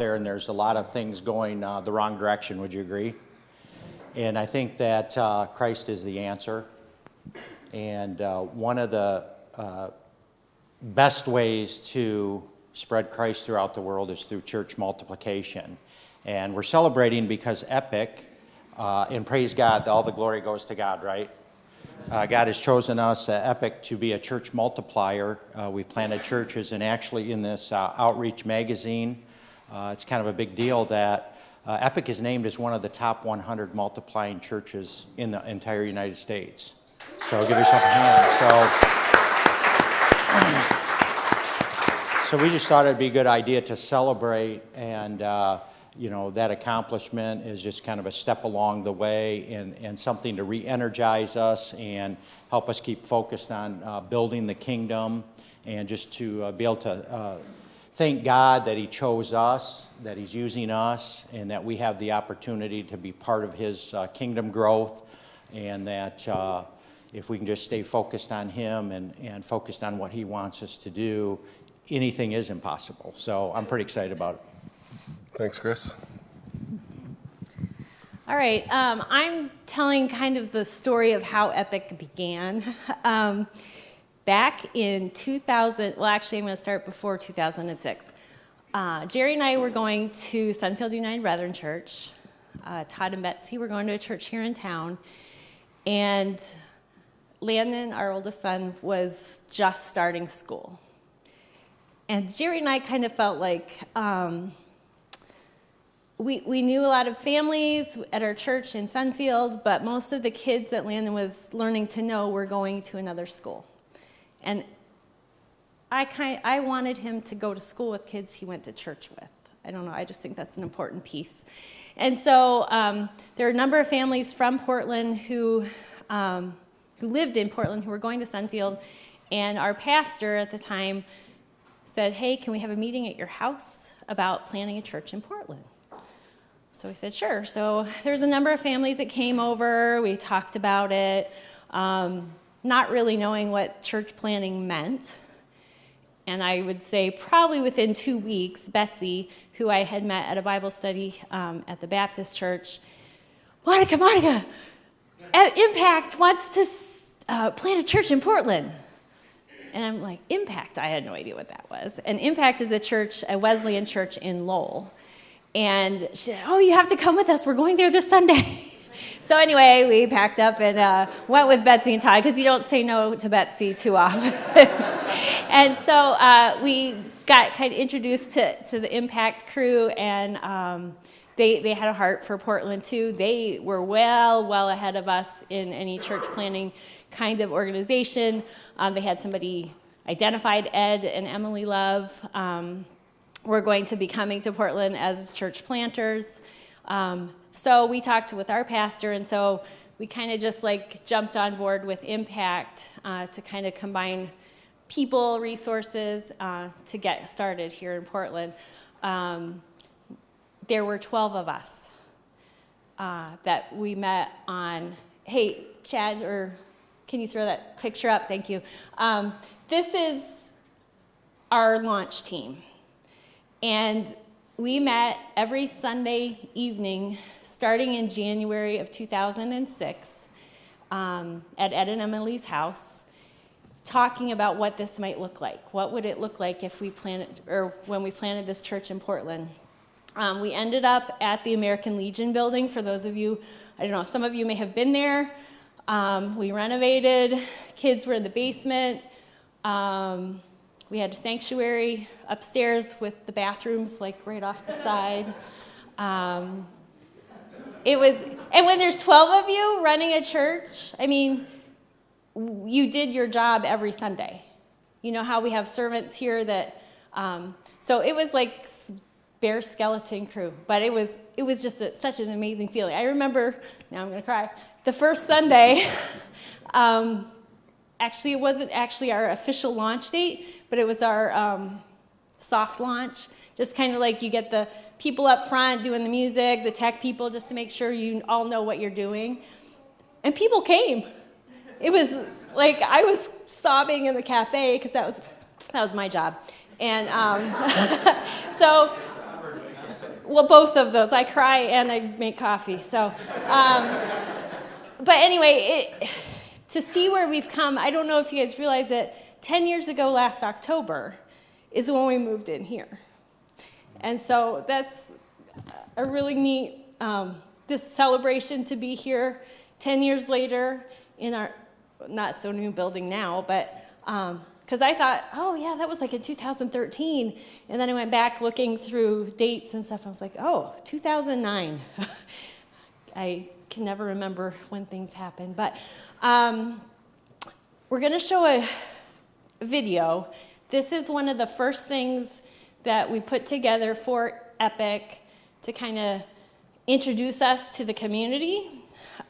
there, and there's a lot of things going the wrong direction. Would you agree? And I think that Christ is the answer. And one of the best ways to spread Christ throughout the world is through church multiplication. And we're celebrating because Epic, and praise God, all the glory goes to God, right? God has chosen us, Epic, to be a church multiplier. We've planted churches, and actually in this outreach magazine, it's kind of a big deal that Epic is named as one of the top 100 multiplying churches in the entire United States. So give yourself a hand. So we just thought it'd be a good idea to celebrate, and that accomplishment is just kind of a step along the way and something to re-energize us and help us keep focused on building the kingdom, and just to be able to thank God that He chose us, that He's using us, and that we have the opportunity to be part of His kingdom growth, and that if we can just stay focused on Him and focused on what He wants us to do, anything is impossible. So I'm pretty excited about it. Thanks, Chris. All right, I'm telling kind of the story of how Epic began. Back in 2000, well, actually, I'm going to start before 2006. Jerry and I were going to Sunfield United Brethren Church. Todd and Betsy were going to a church here in town. And Landon, our oldest son, was just starting school. And Jerry and I kind of felt like we knew a lot of families at our church in Sunfield, but most of the kids that Landon was learning to know were going to another school. And I wanted him to go to school with kids he went to church with. I don't know, I just think that's an important piece. And so there are a number of families from Portland who lived in Portland who were going to Sunfield, and our pastor at the time said, hey, can we have a meeting at your house about planning a church in Portland? So we said, sure. So there's a number of families that came over. We talked about it, not really knowing what church planning meant. And I would say probably within 2 weeks, Betsy, who I had met at a Bible study at the Baptist church, Monica, Impact wants to plant a church in Portland. And I'm like, Impact? I had no idea what that was. And Impact is a church, a Wesleyan church in Lowell. And she said, oh, you have to come with us. We're going there this Sunday. So anyway, we packed up and went with Betsy and Todd, because you don't say no to Betsy too often. And so we got kind of introduced to the Impact crew, and they had a heart for Portland too. They were well ahead of us in any church planning kind of organization. They had somebody identified, Ed and Emily Love. Were going to be coming to Portland as church planters. So we talked with our pastor, and so we kind of just like jumped on board with Impact to kind of combine people, resources to get started here in Portland. There were 12 of us that we met on, hey, Chad, or can you throw that picture up? Thank you. This is our launch team. And we met every Sunday evening starting in January of 2006 at Ed and Emily's house, talking about what this might look like. What would it look like if we planted, or when we planted this church in Portland? We ended up at the American Legion building. For those of you, I don't know, some of you may have been there. We renovated. Kids were in the basement. We had a sanctuary upstairs with the bathrooms like right off the side. And when there's 12 of you running a church, I mean, you did your job every Sunday. You know how we have servants here that, so it was like bare skeleton crew, but it was just such an amazing feeling. I remember, now I'm gonna cry, the first Sunday, actually, it wasn't actually our official launch date, but it was our soft launch. Just kind of like you get the people up front doing the music, the tech people, just to make sure you all know what you're doing. And people came. It was like I was sobbing in the cafe because that was my job. And so Well, both of those. I cry and I make coffee. So, but anyway, to see where we've come, I don't know if you guys realize that 10 years ago last October is when we moved in here. And so that's a really neat, this celebration to be here 10 years later in our not so new building now, but because I thought, oh yeah, that was like in 2013. And then I went back looking through dates and stuff. I was like, oh, 2009. I can never remember when things happened. But we're going to show a video. This is one of the first things that we put together for Epic to kind of introduce us to the community.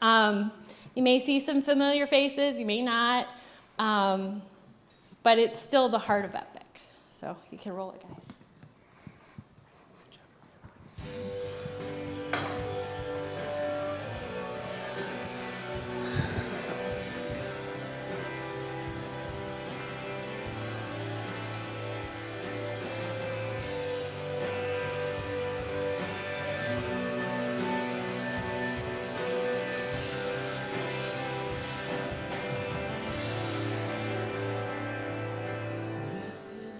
You may see some familiar faces, you may not, but it's still the heart of Epic. So you can roll it, guys.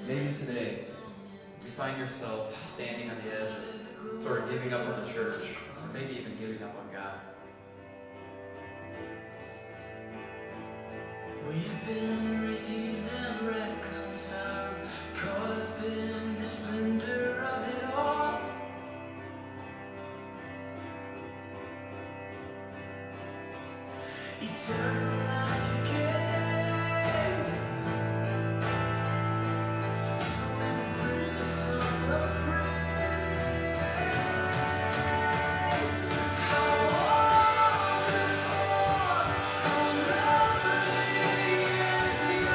Maybe today you find yourself standing on the edge of sort of giving up on the church, or maybe even giving up on God. We've been redeemed and reconciled, caught up in the splendor of it all. Eternal life you gave, so we will bring a song of praise. How wonderful, how lovely is your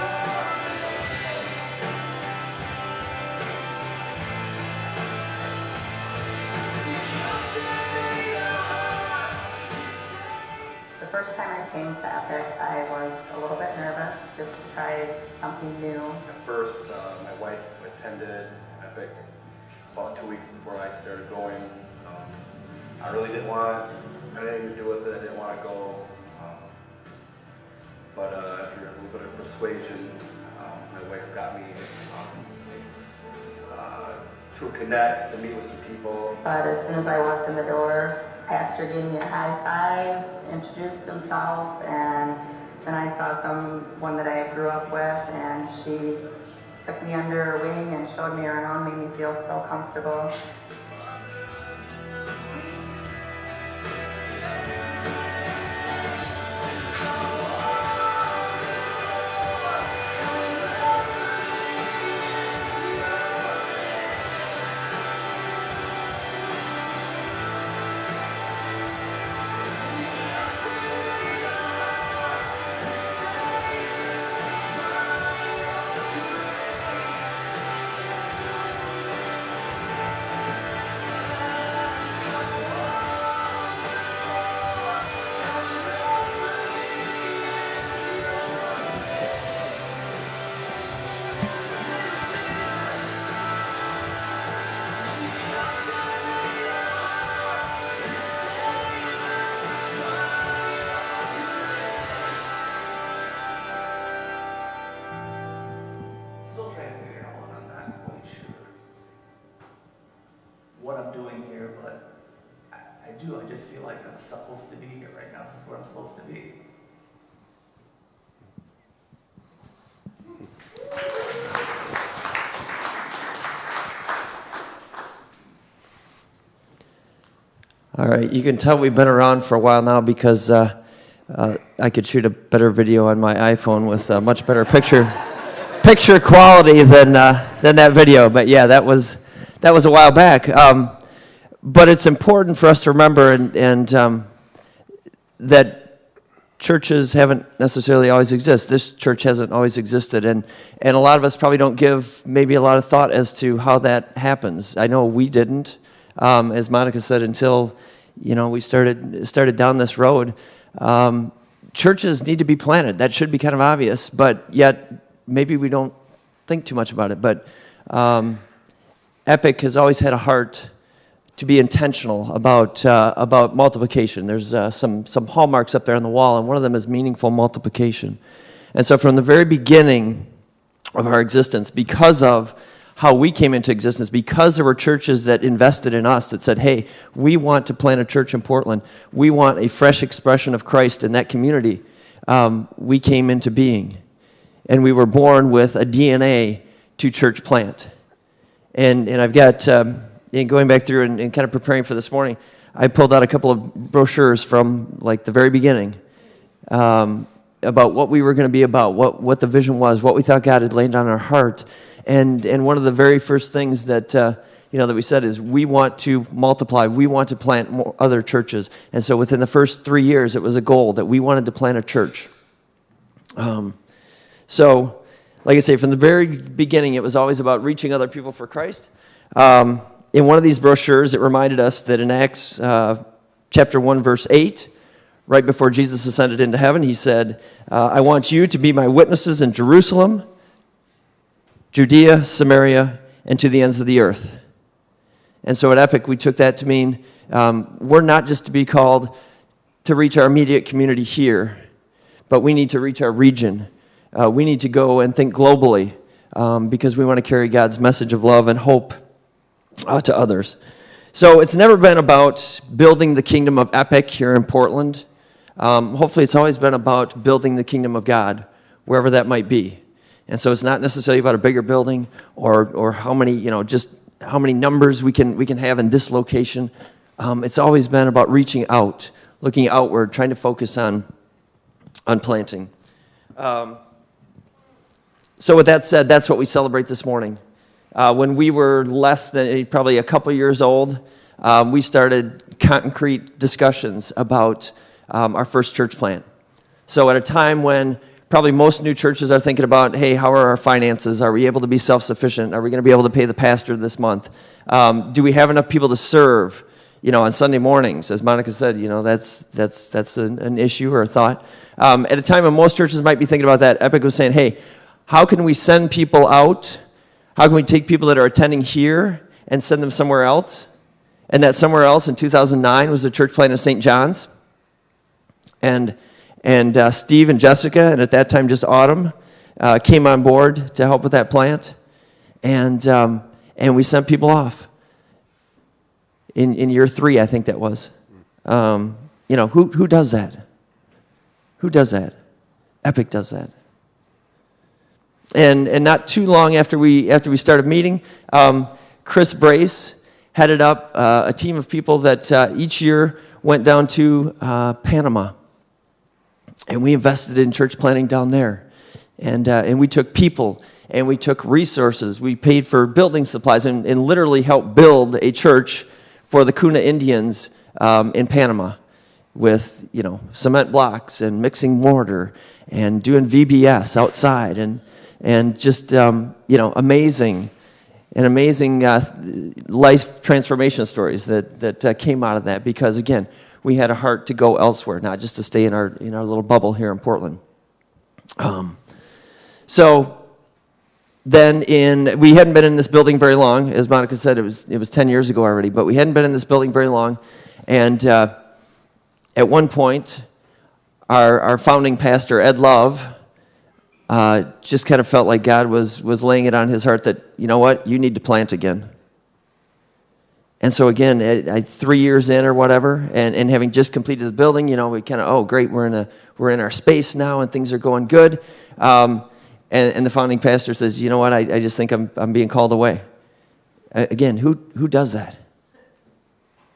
The first time I came to Epic, I was a little bit nervous just to try something new. At first, my wife attended Epic about 2 weeks before I started going. I really didn't want anything to do with it. I didn't want to go. But after a little bit of persuasion, my wife got me to connect, to meet with some people. But as soon as I walked in the door, Pastor gave me a high five, introduced himself, and then I saw someone that I grew up with, and she took me under her wing and showed me around, made me feel so comfortable. Still trying to figure it out. I'm not quite sure what I'm doing here, but I do. I just feel like I'm supposed to be here right now. That's where I'm supposed to be. All right, you can tell we've been around for a while now because I could shoot a better video on my iPhone with a much better picture quality than that video. But yeah, that was a while back. But it's important for us to remember and that churches haven't necessarily always existed. This church hasn't always existed, and a lot of us probably don't give maybe a lot of thought as to how that happens. I know we didn't, as Monica said, until we started down this road. Churches need to be planted. That should be kind of obvious, but yet maybe we don't think too much about it. But Epic has always had a heart to be intentional about multiplication. There's some hallmarks up there on the wall, and one of them is meaningful multiplication. And so from the very beginning of our existence, because of how we came into existence, because there were churches that invested in us, that said, hey, we want to plant a church in Portland. We want a fresh expression of Christ in that community. We came into being. And we were born with a DNA to church plant. And I've got, in going back through and kind of preparing for this morning, I pulled out a couple of brochures from like the very beginning about what we were going to be about, what the vision was, what we thought God had laid on our heart. And one of the very first things that that we said is we want to multiply, we want to plant more other churches. And so within the first 3 years, it was a goal that we wanted to plant a church. So, like I say, from the very beginning, it was always about reaching other people for Christ. In one of these brochures, it reminded us that in Acts chapter 1, verse 8, right before Jesus ascended into heaven, he said, I want you to be my witnesses in Jerusalem, Judea, Samaria, and to the ends of the earth. And so at Epic, we took that to mean we're not just to be called to reach our immediate community here, but we need to reach our region. We need to go and think globally because we want to carry God's message of love and hope to others. So it's never been about building the kingdom of Epic here in Portland. Hopefully it's always been about building the kingdom of God, wherever that might be. And so it's not necessarily about a bigger building or how many, just how many numbers we can have in this location. It's always been about reaching out, looking outward, trying to focus on planting. So with that said, that's what we celebrate this morning. When we were less than probably a couple years old, we started concrete discussions about our first church plant. So at a time when probably most new churches are thinking about, hey, how are our finances? Are we able to be self-sufficient? Are we going to be able to pay the pastor this month? Do we have enough people to serve, on Sunday mornings? As Monica said, that's an issue or a thought. At a time when most churches might be thinking about that, Epic was saying, hey, how can we send people out? How can we take people that are attending here and send them somewhere else? And that somewhere else in 2009 was the church plant in St. John's. And Steve and Jessica, and at that time just Autumn, came on board to help with that plant. And we sent people off. In year 3, I think that was. Who does that? Who does that? Epic does that. And not too long after we started meeting, Chris Brace headed up a team of people that each year went down to Panama. And we invested in church planting down there. And we took people and we took resources. We paid for building supplies and literally helped build a church for the Kuna Indians in Panama with, cement blocks and mixing mortar and doing VBS outside and just, amazing life transformation stories that came out of that because, again, we had a heart to go elsewhere, not just to stay in our little bubble here in Portland. So then we hadn't been in this building very long. As Monica said, it was 10 years ago already, but we hadn't been in this building very long. And at one point, our founding pastor, Ed Love, just kind of felt like God was laying it on his heart that, you know what, you need to plant again. And so again, 3 years in or whatever, and having just completed the building, we kind of, oh great, we're in our space now and things are going good. And the founding pastor says, you know what, I just think I'm being called away. Again, who does that?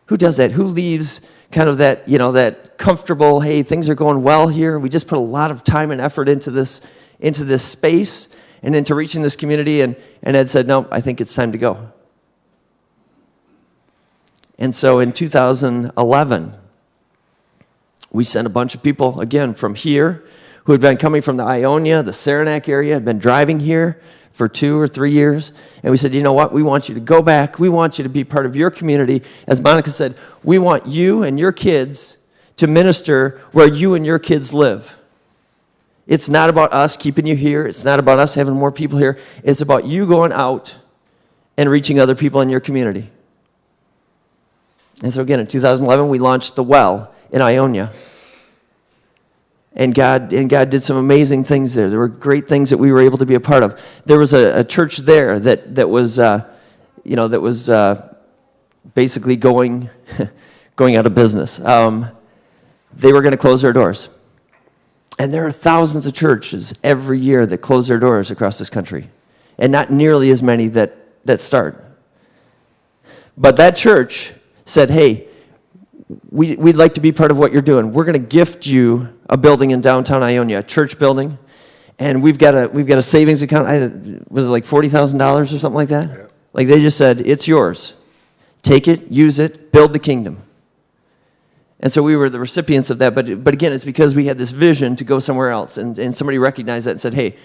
Who does that? Who leaves kind of that, that comfortable, hey, things are going well here. We just put a lot of time and effort into this space and into reaching this community. And Ed said, no, I think it's time to go. And so in 2011, we sent a bunch of people, again, from here, who had been coming from the Ionia, the Saranac area, had been driving here for 2 or 3 years. And we said, you know what, we want you to go back. We want you to be part of your community. As Monica said, we want you and your kids to minister where you and your kids live. It's not about us keeping you here. It's not about us having more people here. It's about you going out and reaching other people in your community. And so again, in 2011, we launched The Well in Ionia. And God did some amazing things there. There were great things that we were able to be a part of. There was a church there that was basically going out of business. They were going to close their doors. And there are thousands of churches every year that close their doors across this country, and not nearly as many that start. But that church said, hey, we'd like to be part of what you're doing. We're going to gift you a building in downtown Ionia, a church building, and we've got a savings account. Was it like $40,000 or something like that? Yeah. Like they just said, it's yours. Take it, use it, build the kingdom. And so we were the recipients of that. But again, it's because we had this vision to go somewhere else, and somebody recognized that and said, hey,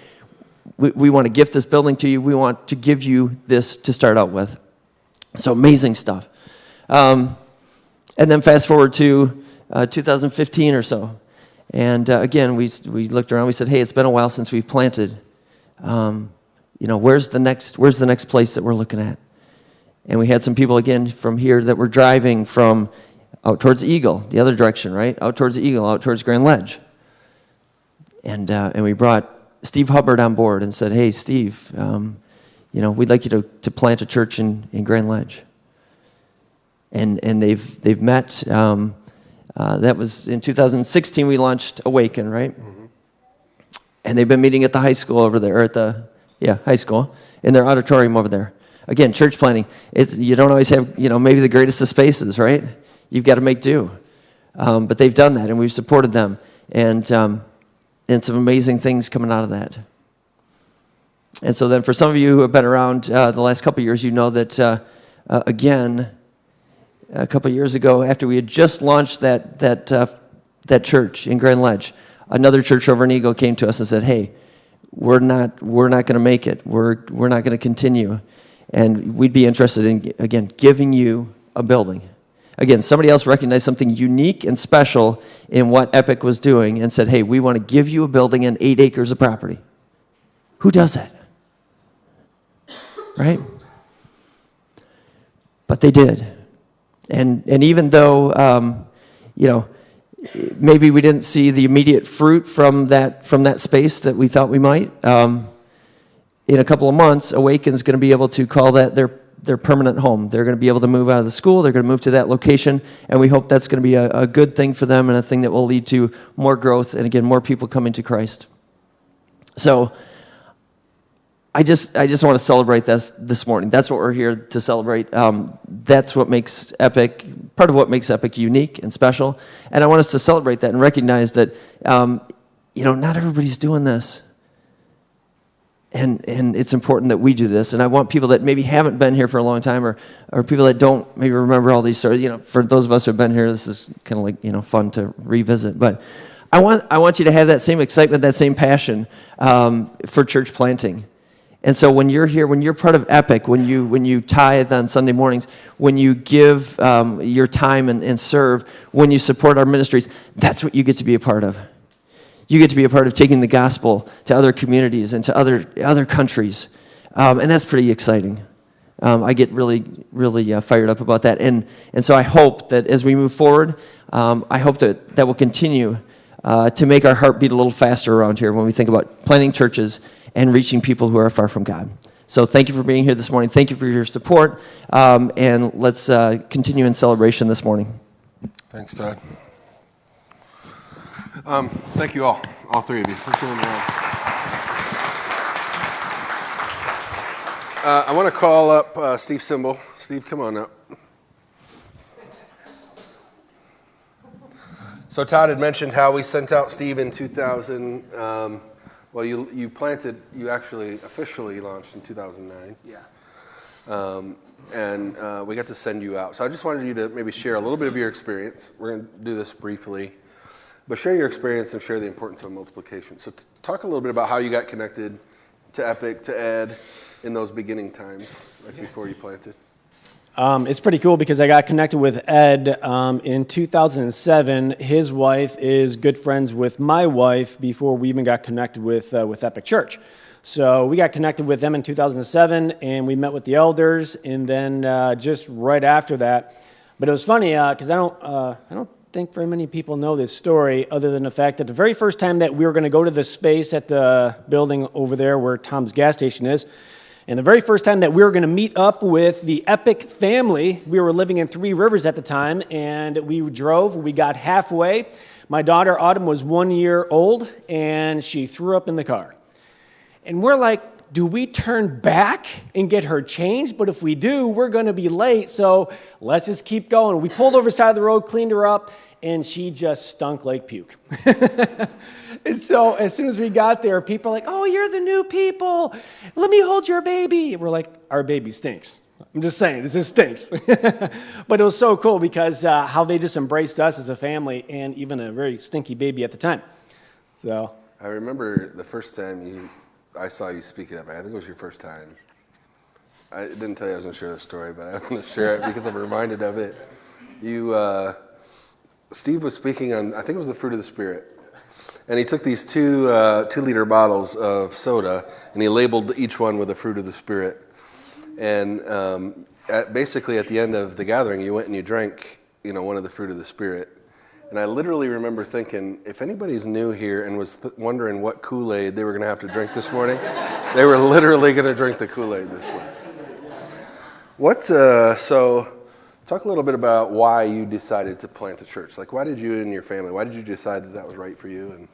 we want to gift this building to you. We want to give you this to start out with. So amazing stuff. And then fast forward to 2015 or so. And again, we looked around. We said, hey, it's been a while since we've planted. Where's the next place that we're looking at? And we had some people, again, from here that were driving from out towards Eagle, the other direction, right? Out towards Eagle, out towards Grand Ledge. And we brought Steve Hubbard on board and said, hey, Steve, we'd like you to plant a church in Grand Ledge. And they've met. That was in 2016. We launched Awaken, right? Mm-hmm. And they've been meeting at the high school over there, high school, in their auditorium over there. Again, church planting. You don't always have, maybe the greatest of spaces, right? You've got to make do. But they've done that, and we've supported them, and some amazing things coming out of that. And so then, for some of you who have been around the last couple of years, you know that again. A couple of years ago, after we had just launched that church in Grand Ledge, another church over in Eagle came to us and said, "Hey, we're not going to make it. We're not going to continue, and we'd be interested in again giving you a building." Again, somebody else recognized something unique and special in what Epic was doing and said, "Hey, we want to give you a building and 8 acres of property." Who does that? Right? But they did. And even though, maybe we didn't see the immediate fruit from that space that we thought we might, in a couple of months, Awaken's going to be able to call that their permanent home. They're going to be able to move out of the school. They're going to move to that location, and we hope that's going to be a good thing for them and a thing that will lead to more growth and, again, more people coming to Christ. So I just want to celebrate this morning. That's what we're here to celebrate. That's what makes Epic, part of what makes Epic unique and special. And I want us to celebrate that and recognize that, not everybody's doing this. And it's important that we do this. And I want people that maybe haven't been here for a long time or people that don't maybe remember all these stories. For those of us who have been here, this is kind of like, fun to revisit. But I want you to have that same excitement, that same passion for church planting. And so when you're here, when you're part of Epic, when you tithe on Sunday mornings, when you give your time and serve, when you support our ministries, that's what you get to be a part of. You get to be a part of taking the gospel to other communities and to other countries. And that's pretty exciting. I get really, really fired up about that. And so I hope that as we move forward, I hope that will continue to make our heart beat a little faster around here when we think about planting churches and reaching people who are far from God. So thank you for being here this morning. Thank you for your support. And let's continue in celebration this morning. Thanks, Todd. Thank you all three of you. Let's go around. I want to call up Steve Simbel. Steve, come on up. So Todd had mentioned how we sent out Steve in 2000. You actually officially launched in 2009. Yeah. And we got to send you out. So I just wanted you to maybe share a little bit of your experience. We're going to do this briefly. But share your experience and share the importance of multiplication. So talk a little bit about how you got connected to Epic, to Ed, in those beginning times, before you planted. It's pretty cool because I got connected with Ed in 2007. His wife is good friends with my wife before we even got connected with Epic Church. So we got connected with them in 2007, and we met with the elders. And then just right after that, But it was funny because I don't think very many people know this story other than the fact that the very first time that we were going to go to the space at the building over there where Tom's gas station is, and the very first time that we were going to meet up with the Epic family, we were living in Three Rivers at the time, and we drove. We got halfway. My daughter, Autumn, was 1 year old, and she threw up in the car. And we're like, do we turn back and get her changed? But if we do, we're going to be late, so let's just keep going. We pulled over the side of the road, cleaned her up, and she just stunk like puke. And so as soon as we got there, people are like, oh, you're the new people. Let me hold your baby. We're like, our baby stinks. I'm just saying, it just stinks. But it was so cool because how they just embraced us as a family and even a very stinky baby at the time. So I remember the first time I saw you speak it up. I think it was your first time. I didn't tell you I was going to share this story, but I'm going to share it because I'm reminded of it. Steve was speaking on, I think it was the fruit of the Spirit. And he took these 2-liter bottles of soda, and he labeled each one with the fruit of the Spirit. And basically at the end of the gathering, you went and you drank, one of the fruit of the Spirit. And I literally remember thinking, if anybody's new here and was wondering what Kool-Aid they were going to have to drink this morning, they were literally going to drink the Kool-Aid this morning. So talk a little bit about why you decided to plant a church. Like, why did you and your family, why did you decide that was right for you? And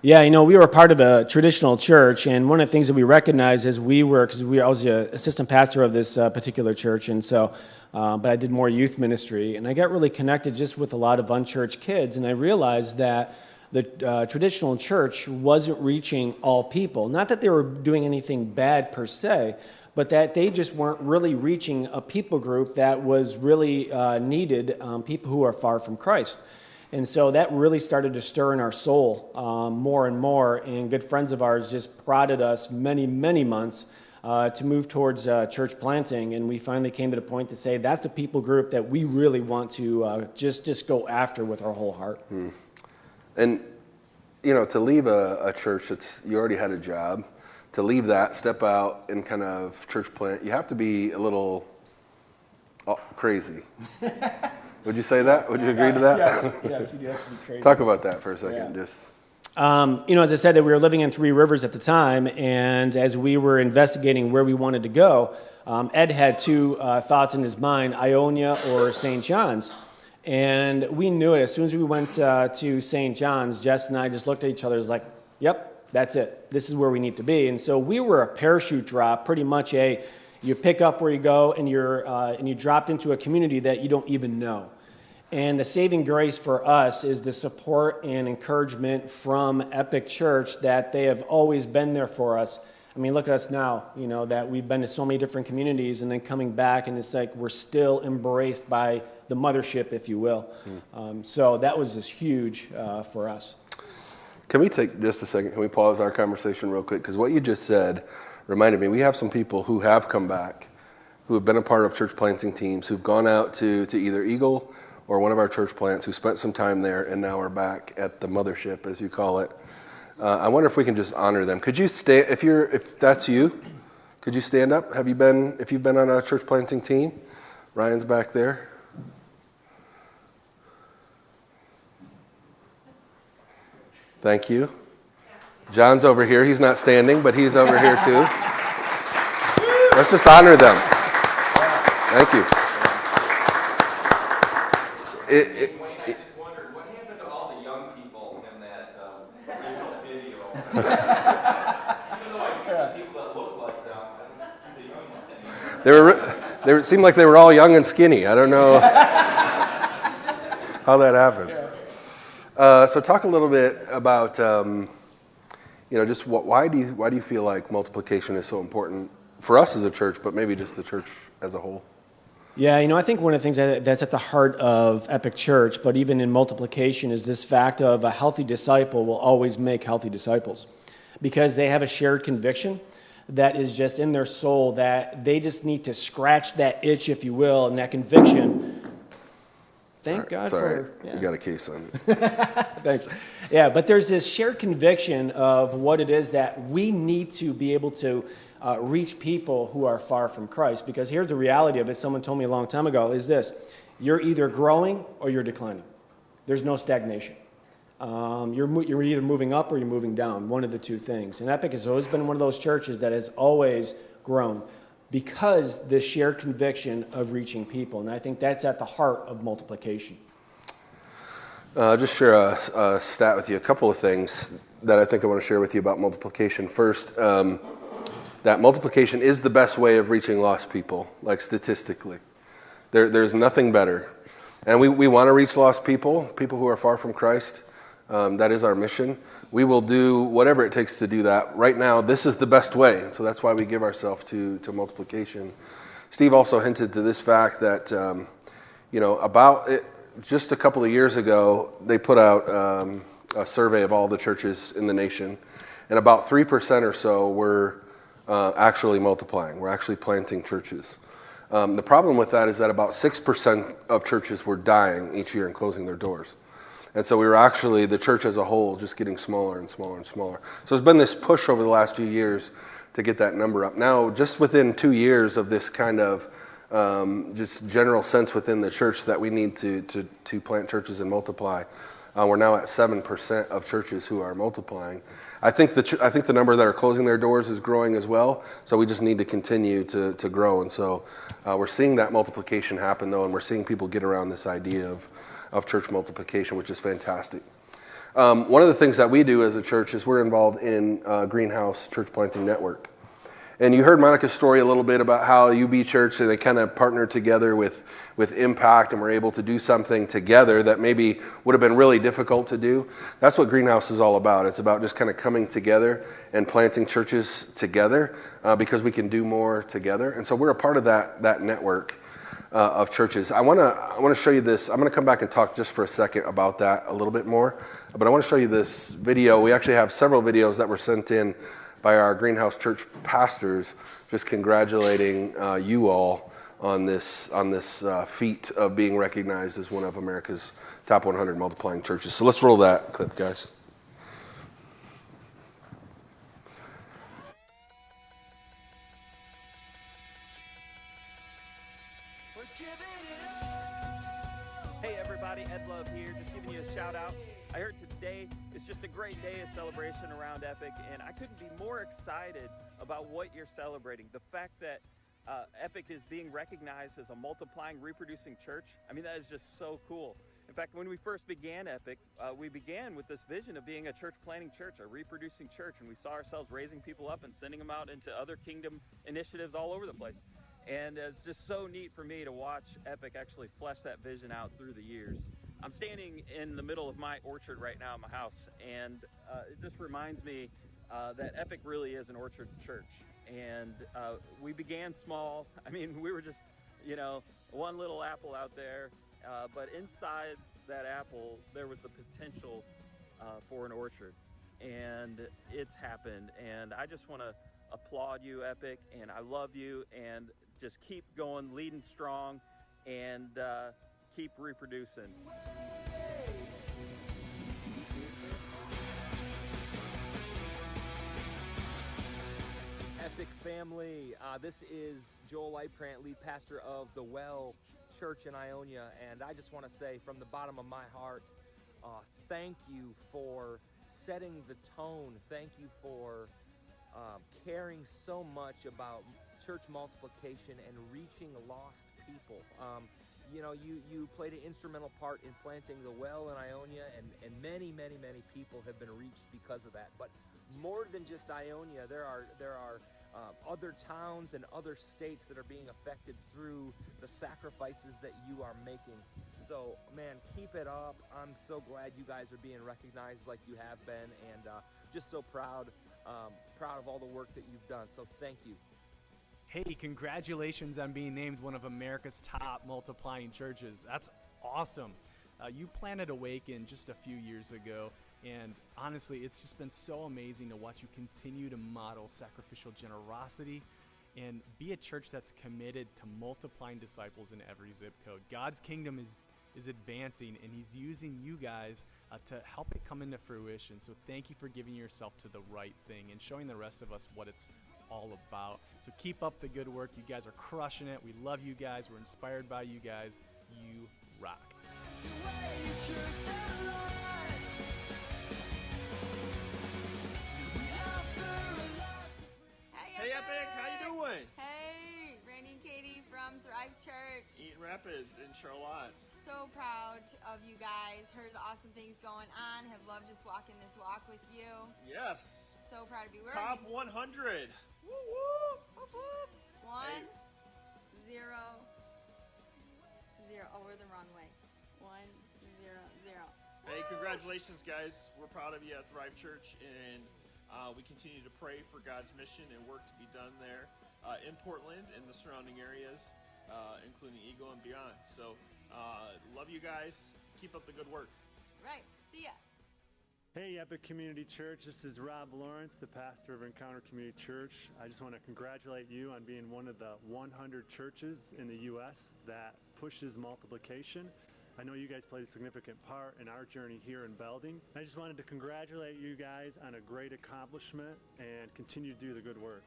yeah, we were part of a traditional church, and one of the things that we recognized as I was the assistant pastor of this particular church, and so, but I did more youth ministry, and I got really connected just with a lot of unchurched kids, and I realized that the traditional church wasn't reaching all people. Not that they were doing anything bad per se, but that they just weren't really reaching a people group that was really needed, people who are far from Christ. And so that really started to stir in our soul more and more, and good friends of ours just prodded us many, many months to move towards church planting, and we finally came to the point to say that's the people group that we really want to just go after with our whole heart. And, to leave a church, you already had a job. To leave that, step out and kind of church plant, you have to be a little crazy. Would you say that? Would you agree to that? Yes, you do have to be crazy. Talk about that for a second. Yeah. As I said, that we were living in Three Rivers at the time, and as we were investigating where we wanted to go, Ed had two thoughts in his mind, Ionia or St. John's. And we knew it. As soon as we went to St. John's, Jess and I just looked at each other and was like, yep, that's it. This is where we need to be. And so we were a parachute drop, pretty much you pick up where you go, and you dropped into a community that you don't even know. And the saving grace for us is the support and encouragement from Epic Church that they have always been there for us. I mean, look at us now, that we've been to so many different communities and then coming back, and it's like we're still embraced by the mothership, if you will. So that was just huge for us. Can we take just a second? Can we pause our conversation real quick? Because what you just said reminded me, we have some people who have come back, who have been a part of church planting teams, who've gone out to either Eagle or one of our church plants, who spent some time there and now are back at the mothership, as you call it. I wonder if we can just honor them. Could you stay, if that's you, could you stand up? If you've been on a church planting team? Ryan's back there. Thank you. John's over here. He's not standing, but he's over here too. Let's just honor them. Thank you. Wayne, I just wondered, what happened to all the young people in that original video? Even though I see some people that look like them, I don't see the young ones anymore. It seemed like they were all young and skinny. I don't know how that happened. So talk a little bit about, just why do you feel like multiplication is so important for us as a church, but maybe just the church as a whole? Yeah, I think one of the things that's at the heart of Epic Church, but even in multiplication, is this fact of a healthy disciple will always make healthy disciples, because they have a shared conviction that is just in their soul that they just need to scratch that itch, if you will, and that conviction. Thank God for... Yeah. You got a case on it. Thanks. Yeah, but there's this shared conviction of what it is that we need to be able to reach people who are far from Christ. Because here's the reality of it, someone told me a long time ago, is this. You're either growing or you're declining. There's no stagnation. You're either moving up or you're moving down, one of the two things. And Epic has always been one of those churches that has always grown because the shared conviction of reaching people. And I think that's at the heart of multiplication. Just share a stat with you, a couple of things that I think I want to share with you about multiplication. First, that multiplication is the best way of reaching lost people, like statistically. There's nothing better. And we want to reach lost people who are far from Christ. That is our mission. We will do whatever it takes to do that. Right now, this is the best way. So that's why we give ourselves to multiplication. Steve also hinted to this fact that, just a couple of years ago, they put out a survey of all the churches in the nation. And about 3% or so were actually multiplying. We're actually planting churches. The problem with that is that about 6% of churches were dying each year and closing their doors. And so we were actually, the church as a whole, just getting smaller and smaller and smaller. So there's been this push over the last few years to get that number up. Now, just within 2 years of this kind of just general sense within the church that we need to plant churches and multiply, we're now at 7% of churches who are multiplying. I think the number that are closing their doors is growing as well, so we just need to continue to grow. And so we're seeing that multiplication happen, though, and we're seeing people get around this idea of church multiplication, which is fantastic. One of the things that we do as a church is we're involved in Greenhouse Church Planting Network. And you heard Monica's story a little bit about how UB Church, they kind of partnered together with Impact and were able to do something together that maybe would have been really difficult to do. That's what Greenhouse is all about. It's about just kind of coming together and planting churches together because we can do more together. And so we're a part of that network of churches. I want to show you this. I'm going to come back and talk just for a second about that a little bit more. But I want to show you this video. We actually have several videos that were sent in by our Greenhouse Church pastors, just congratulating you all on this feat of being recognized as one of America's top 100 multiplying churches. So let's roll that clip, guys. Hey everybody, Ed Love here, just giving you a shout out. I heard today is just a great day of celebration around Epic, and I couldn't be more excited about what you're celebrating. The fact that Epic is being recognized as a multiplying, reproducing church, I mean, that is just so cool. In fact, when we first began Epic, we began with this vision of being a church planting church, a reproducing church, and we saw ourselves raising people up and sending them out into other kingdom initiatives all over the place. And it's just so neat for me to watch Epic actually flesh that vision out through the years. I'm standing in the middle of my orchard right now at my house, and it just reminds me that Epic really is an orchard church. And we began small. I mean, we were just, one little apple out there, but inside that apple, there was the potential for an orchard. And it's happened, and I just want to applaud you, Epic, and I love you, and just keep going, leading strong, and keep reproducing. Epic family, this is Joel Lightprant, lead pastor of the Well Church in Ionia, and I just want to say from the bottom of my heart, thank you for setting the tone. Thank you for caring so much about church multiplication and reaching lost people. You played an instrumental part in planting the Well in Ionia, and many, many, many people have been reached because of that. But more than just Ionia, there are other towns and other states that are being affected through the sacrifices that you are making. So, man, keep it up. I'm so glad you guys are being recognized like you have been, and just so proud of all the work that you've done. So thank you. Hey, congratulations on being named one of America's top multiplying churches. That's awesome. You planted Awaken just a few years ago, and honestly, it's just been so amazing to watch you continue to model sacrificial generosity and be a church that's committed to multiplying disciples in every zip code. God's kingdom is advancing, and he's using you guys to help it come into fruition. So thank you for giving yourself to the right thing and showing the rest of us what it's all about. So keep up the good work. You guys are crushing it. We love you guys. We're inspired by you guys. you rock. Hey, Epic, how you doing? Hey, Randy and Katie from Thrive Church. Eaton Rapids in Charlotte. So proud of you guys. Heard the awesome things going on. Have loved just walking this walk with you. Yes. So proud of you. Top 100. Woo woo. Whoop, whoop. 1, 0, 0. Oh, we're the wrong way. 1, 0, 0. Hey, congratulations, guys. We're proud of you at Thrive Church, and we continue to pray for God's mission and work to be done there in Portland and the surrounding areas, including Eagle and beyond. So, love you guys. Keep up the good work. Right. See ya. Hey, Epic Community Church. This is Rob Lawrence, the pastor of Encounter Community Church. I just want to congratulate you on being one of the 100 churches in the U.S. that pushes multiplication. I know you guys played a significant part in our journey here in Belding. I just wanted to congratulate you guys on a great accomplishment and continue to do the good work.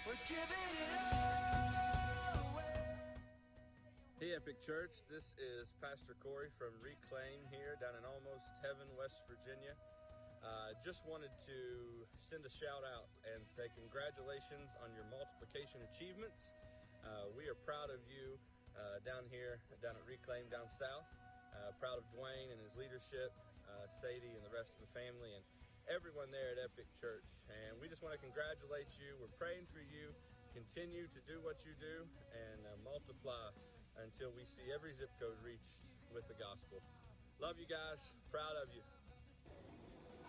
We're giving it all away. Hey Epic Church, this is Pastor Corey from Reclaim here down in Almost Heaven, West Virginia. Just wanted to send a shout out and say congratulations on your multiplication achievements. We are proud of you down here, down at Reclaim down south. Proud of Dwayne and his leadership, Sadie and the rest of the family, and everyone there at Epic Church. And we just want to congratulate you. We're praying for you. Continue to do what you do and multiply until we see every zip code reached with the gospel. Love you guys. Proud of you.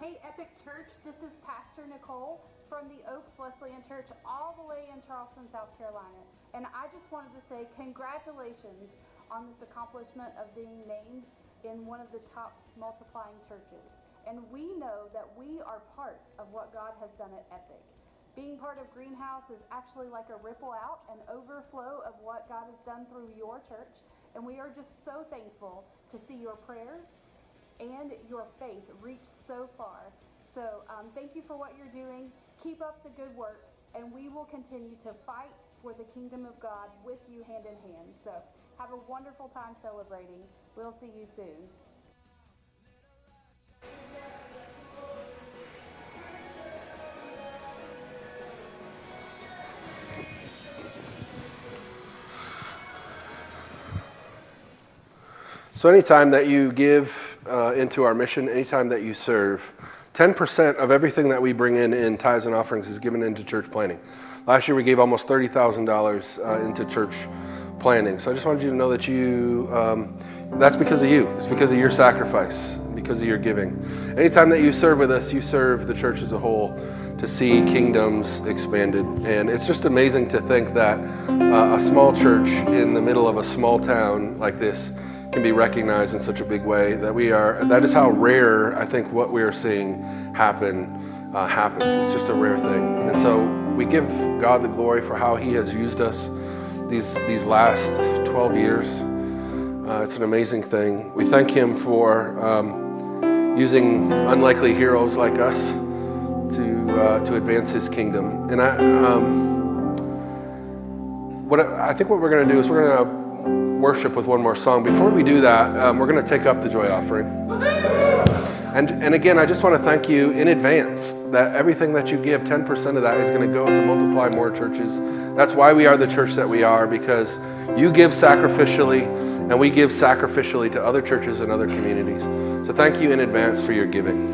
Hey Epic Church, this is Pastor Nicole from the Oaks Wesleyan Church all the way in Charleston, South Carolina. And I just wanted to say congratulations on this accomplishment of being named in one of the top multiplying churches. And we know that we are part of what God has done at Epic. Being part of Greenhouse is actually like a ripple out, an overflow of what God has done through your church. And we are just so thankful to see your prayers and your faith reach so far. So thank you for what you're doing. Keep up the good work, and we will continue to fight for the kingdom of God with you hand in hand. So have a wonderful time celebrating. We'll see you soon. So anytime that you give into our mission, anytime that you serve, 10% of everything that we bring in tithes and offerings is given into church planting. Last year we gave almost $30,000 into church planting. So I just wanted you to know that that's because of you. It's because of your sacrifice, because of your giving. Anytime that you serve with us, you serve the church as a whole to see kingdoms expanded. And it's just amazing to think that a small church in the middle of a small town like this can be recognized in such a big way. That is how rare I think what we are seeing happens. It's just a rare thing. And so we give God the glory for how he has used us these last 12 years. It's an amazing thing. We thank him for using unlikely heroes like us to advance his kingdom. And I think what we're going to do is we're going to worship with one more song. Before we do that, we're going to take up the joy offering. And again, I just want to thank you in advance that everything that you give, 10% of that is going to go to multiply more churches. That's why we are the church that we are, because you give sacrificially, and we give sacrificially to other churches and other communities. So thank you in advance for your giving.